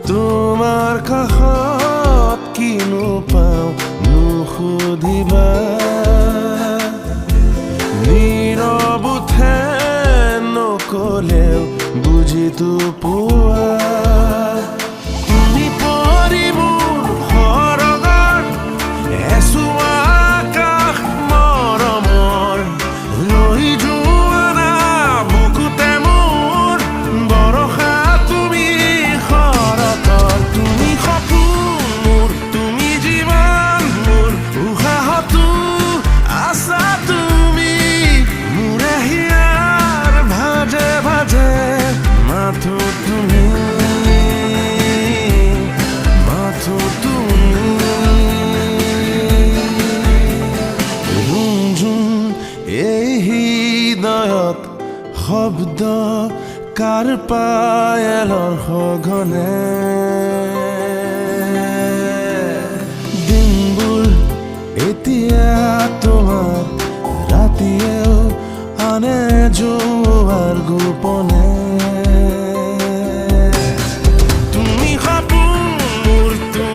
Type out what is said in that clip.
তোমাৰ কাষত কিনো পাওঁ নুসুধিবা নীৰৱ উঠে নকলেও বুজিতো পোৱা তুমি পৰি মোৰ সৰগৰ এচুৱা আকাশ মৰমৰ লৈ যোৱা না বুকুতে মোৰ বৰষা তুমি শৰতৰ তুমি সপোন মোৰ তুমি জীৱন মোৰ উশাহতো আছা তুমি মোৰে হিয়াৰ ভাজে ভাজে মাথো তুমি মাথো তুমি ৰুমঝুম এই হৃদয়ত শব্দ কাৰ পায়েলৰ সঘনে দিনবোৰ এতিয়া তোমাৰ ৰাতিয়েও আনে জোৱাৰ গোপনে